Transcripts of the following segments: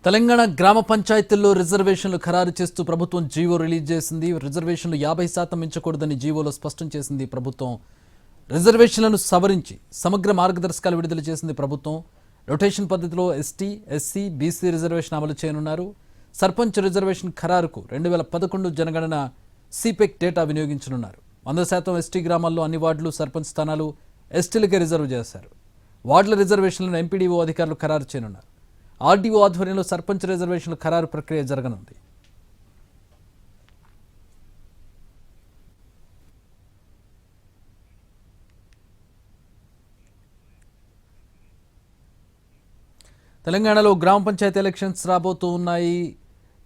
తెలంగాణ గ్రామ పంచాయతీల్లో రిజర్వేషన్లు ఖరారు చేస్తూ ప్రభుత్వం జీవో రిలీజ్ చేసింది. రిజర్వేషన్లు 50% మించకూడదని జీవోలో స్పష్టం చేసింది ప్రభుత్వం. రిజర్వేషన్లను సవరించి సమగ్ర మార్గదర్శకాలు విడుదల చేసింది ప్రభుత్వం. రొటేషన్ పద్ధతిలో ఎస్టీ, ఎస్సీ, బీసీ రిజర్వేషన్ అమలు చేయనున్నారు. సర్పంచ్ రిజర్వేషన్ ఖరారుకు 2011 జనగణన సిపెక్ డేటా వినియోగించనున్నారు. 100% ఎస్టీ గ్రామాల్లో అన్ని వార్డులు సర్పంచ్ స్థానాలు ఎస్టీలకే రిజర్వ్ చేశారు. వార్డుల రిజర్వేషన్లను ఎంపీడీఓ అధికారులు ఖరారు చేయనున్నారు. ఆర్డీఓ ఆధ్వర్యంలో సర్పంచ్ రిజర్వేషన్ల ఖరారు ప్రక్రియ జరగనుంది. తెలంగాణలో గ్రామ పంచాయతీ ఎలక్షన్స్ రాబోతూ ఉన్నాయి.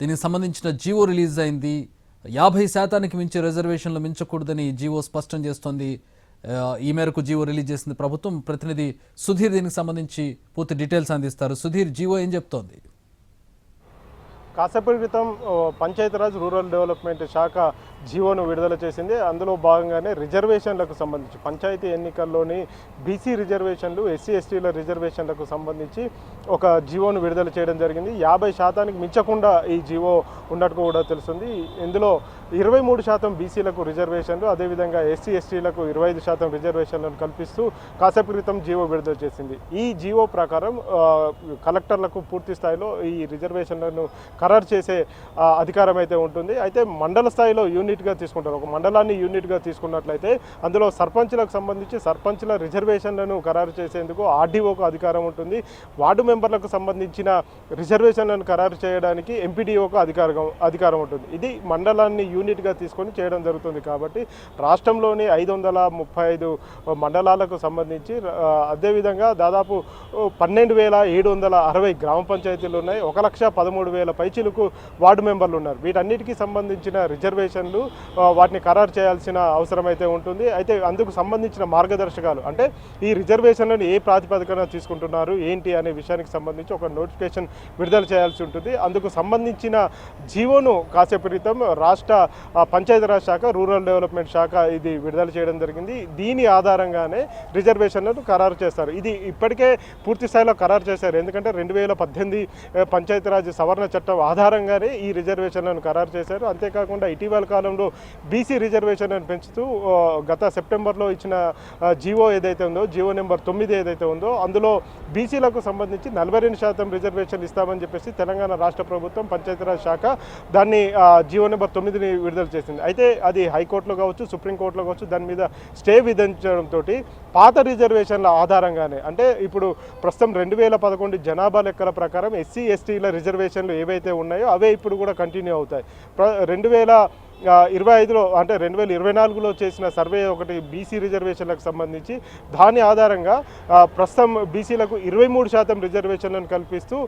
దీనికి సంబంధించిన జీవో రిలీజ్ అయింది. 50% మించి రిజర్వేషన్లు మించకూడదని జీవో స్పష్టం చేస్తోంది. ఈ మేరకు జీవో రిలీజ్ చేసింది ప్రభుత్వం. ప్రతినిధి సుధీర్ దీనికి సంబంధించి పూర్తి డీటెయిల్స్ అందిస్తారు. సుధీర్, జీవో ఏం చెప్తోంది? కాసేపటి క్రితం పంచాయతీరాజ్ రూరల్ డెవలప్మెంట్ శాఖ జీవోను విడుదల చేసింది. అందులో భాగంగానే రిజర్వేషన్లకు సంబంధించి పంచాయతీ ఎన్నికల్లోని బీసీ రిజర్వేషన్లు, ఎస్సీ ఎస్టీల రిజర్వేషన్లకు సంబంధించి ఒక జీవోను విడుదల చేయడం జరిగింది. 50% మించకుండా ఈ జీవో ఉన్నట్టు కూడా తెలుస్తుంది. ఇందులో 23% బీసీలకు రిజర్వేషన్లు, అదేవిధంగా ఎస్సీ ఎస్టీలకు 25% రిజర్వేషన్లను కల్పిస్తూ కాసేపు క్రితం జీవో విడుదల చేసింది. ఈ జీవో ప్రకారం కలెక్టర్లకు పూర్తి స్థాయిలో ఈ రిజర్వేషన్లను ఖరారు చేసే అధికారం అయితే ఉంటుంది. అయితే మండల స్థాయిలో యూనిట్గా తీసుకుంటారు. ఒక మండలాన్ని యూనిట్గా తీసుకున్నట్లయితే అందులో సర్పంచ్లకు సంబంధించి సర్పంచ్ల రిజర్వేషన్లను ఖరారు చేసేందుకు ఆర్డీఓకు అధికారం ఉంటుంది. వార్డు మెంబర్లకు సంబంధించిన రిజర్వేషన్లను ఖరారు చేయడానికి ఎంపీడీఓకు అధికారం ఉంటుంది. ఇది మండలాన్ని యూనిట్గా తీసుకొని చేయడం జరుగుతుంది. కాబట్టి రాష్ట్రంలోని 535 మండలాలకు సంబంధించి అదేవిధంగా దాదాపు 12,760 గ్రామ పంచాయతీలు ఉన్నాయి. 1,13,000 పైచిలకు వార్డు మెంబర్లు ఉన్నారు. వీటన్నిటికీ సంబంధించిన రిజర్వేషన్లు వాటిని ఖరారు చేయాల్సిన అవసరం అయితే ఉంటుంది. అయితే అందుకు సంబంధించిన మార్గదర్శకాలు అంటే ఈ రిజర్వేషన్లను ఏ ప్రాతిపదికన తీసుకుంటున్నారు ఏంటి అనే విషయానికి సంబంధించి ఒక నోటిఫికేషన్ విడుదల చేయాల్సి ఉంటుంది. అందుకు సంబంధించిన జీవోను కాసేపు క్రితం రాష్ట్ర పంచాయతీరాజ్ శాఖ, రూరల్ డెవలప్మెంట్ శాఖ ఇది విడుదల చేయడం జరిగింది. దీని ఆధారంగానే రిజర్వేషన్లను ఖరారు చేస్తారు. ఇది ఇప్పటికే పూర్తి స్థాయిలో ఖరారు చేశారు. ఎందుకంటే 2018 పంచాయతీరాజ్ సవరణ చట్టం ఆధారంగానే ఈ రిజర్వేషన్లను ఖరారు చేశారు. అంతేకాకుండా ఇటీవల కాలంలో బీసీ రిజర్వేషన్లను పెంచుతూ గత సెప్టెంబర్లో ఇచ్చిన జీవో ఏదైతే ఉందో, జీవో నెంబర్ 9 ఏదైతే ఉందో, అందులో బీసీలకు సంబంధించి 42% రిజర్వేషన్లు ఇస్తామని చెప్పేసి తెలంగాణ రాష్ట్ర ప్రభుత్వం పంచాయతీరాజ్ శాఖ దాన్ని జీవో నెంబర్ 9ని విడుదల చేసింది. అయితే అది హైకోర్టులో కావచ్చు, సుప్రీంకోర్టులో కావచ్చు, దాని మీద స్టే విధించడంతో పాత రిజర్వేషన్ల ఆధారంగానే అంటే ఇప్పుడు ప్రస్తుతం 2011 జనాభా లెక్కల ప్రకారం ఎస్సీ ఎస్టీల రిజర్వేషన్లు ఏవైతే ఉన్నాయో అవే ఇప్పుడు కూడా కంటిన్యూ అవుతాయి. 2025లో అంటే 2024లో చేసిన సర్వే ఒకటి బీసీ రిజర్వేషన్లకు సంబంధించి దాని ఆధారంగా ప్రస్తుతం బీసీలకు 23% రిజర్వేషన్లను కల్పిస్తూ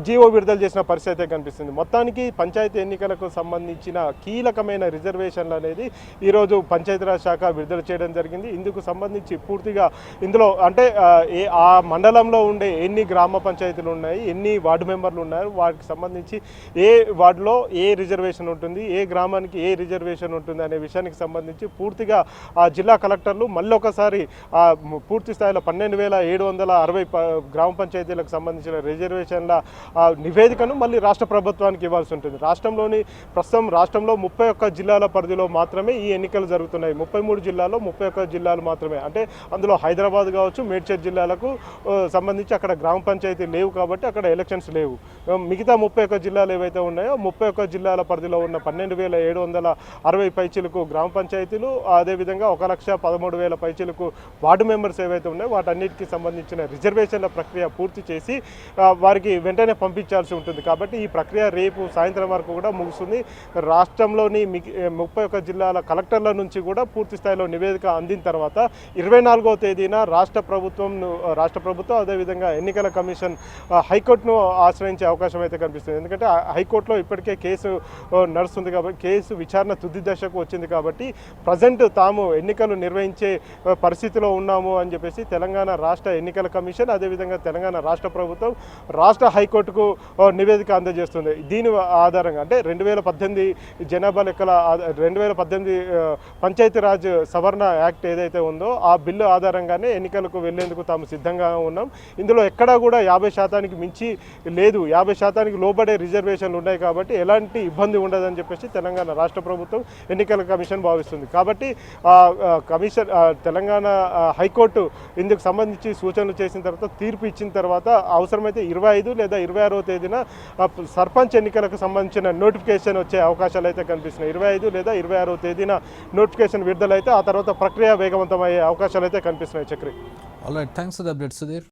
జీవో విడుదల చేసిన పరిస్థితి అయితే కనిపిస్తుంది. మొత్తానికి పంచాయతీ ఎన్నికలకు సంబంధించిన కీలకమైన రిజర్వేషన్లు అనేది ఈరోజు పంచాయతీరాజ్ శాఖ విడుదల చేయడం జరిగింది. ఇందుకు సంబంధించి పూర్తిగా ఇందులో అంటే ఆ మండలంలో ఉండే ఎన్ని గ్రామ పంచాయతీలు ఉన్నాయి, ఎన్ని వార్డు మెంబర్లు ఉన్నారు, వాటికి సంబంధించి ఏ వార్డులో ఏ రిజర్వేషన్ ఉంటుంది, ఏ గ్రామానికి ఏ రిజర్వేషన్ ఉంటుంది అనే విషయానికి సంబంధించి పూర్తిగా ఆ జిల్లా కలెక్టర్లు మళ్ళీ ఒకసారి పూర్తి స్థాయిలో 12,760 గ్రామ పంచాయతీలకు సంబంధించిన రిజర్వేషన్ల నివేదికను మళ్ళీ రాష్ట్ర ప్రభుత్వానికి ఇవ్వాల్సి ఉంటుంది. ప్రస్తుతం రాష్ట్రంలో 31 జిల్లాల పరిధిలో మాత్రమే ఈ ఎన్నికలు జరుగుతున్నాయి. 33 జిల్లాల్లో 31 జిల్లాలు మాత్రమే. అంటే అందులో హైదరాబాద్ కావచ్చు, మేడ్చల్ జిల్లాలకు సంబంధించి అక్కడ గ్రామ పంచాయతీ లేవు కాబట్టి అక్కడ ఎలక్షన్స్ లేవు. మిగతా 31 జిల్లాలు ఏవైతే ఉన్నాయో 31 జిల్లాల పరిధిలో ఉన్న 12,760 పైచిలకు గ్రామ పంచాయతీలు, అదేవిధంగా 1,13,000 పైచిలకు వార్డు మెంబర్స్ ఏవైతే ఉన్నాయో వాటన్నిటికీ సంబంధించిన రిజర్వేషన్ల ప్రక్రియ పూర్తి చేసి వారికి వెంటనే పంపించాల్సి ఉంటుంది. కాబట్టి ఈ ప్రక్రియ రేపు సాయంత్రం వరకు కూడా ముగుస్తుంది. రాష్ట్రంలోని 31 జిల్లాల కలెక్టర్ల నుంచి కూడా పూర్తి స్థాయిలో నివేదిక అందిన తర్వాత 24వ తేదీన రాష్ట్ర ప్రభుత్వం అదేవిధంగా ఎన్నికల కమిషన్ హైకోర్టును ఆశ్రయించే అవకాశం అయితే కనిపిస్తుంది. ఎందుకంటే హైకోర్టులో ఇప్పటికే కేసు నడుస్తుంది కాబట్టి, కేసు విచారణ తుది దశకు వచ్చింది కాబట్టి ప్రజెంట్ తాము ఎన్నికలు నిర్వహించే పరిస్థితిలో ఉన్నాము అని చెప్పేసి తెలంగాణ రాష్ట్ర ఎన్నికల కమిషన్ అదేవిధంగా తెలంగాణ రాష్ట్ర ప్రభుత్వం రాష్ట్ర హైకోర్టు హైకోర్టుకు నివేదిక అందజేస్తుంది. దీని ఆధారంగా అంటే 2018 జనాభా లెక్కల 2018 పంచాయతీరాజ్ సవరణ యాక్ట్ ఏదైతే ఉందో ఆ బిల్లు ఆధారంగానే ఎన్నికలకు వెళ్లేందుకు తాము సిద్ధంగా ఉన్నాం. ఇందులో ఎక్కడా కూడా 50% మించి లేదు, 50% లోబడే రిజర్వేషన్లు ఉన్నాయి కాబట్టి ఎలాంటి ఇబ్బంది ఉండదని చెప్పేసి తెలంగాణ రాష్ట్ర ప్రభుత్వం ఎన్నికల కమిషన్ భావిస్తుంది. కాబట్టి తెలంగాణ హైకోర్టు ఇందుకు సంబంధించి సూచనలు చేసిన తర్వాత తీర్పు ఇచ్చిన తర్వాత అవసరమైతే 25 లేదా 26వ తేదీన సర్పంచ్ ఎన్నికలకు సంబంధించిన నోటిఫికేషన్ వచ్చే అవకాశాలు అయితే కనిపిస్తున్నాయి. 25 లేదా 26వ తేదీన నోటిఫికేషన్ విడుదలైతే ఆ తర్వాత ప్రక్రియ వేగవంతమయ్యే అవకాశాలు అయితే కనిపిస్తున్నాయి. Chakri. All right, thanks for the update Sudheer.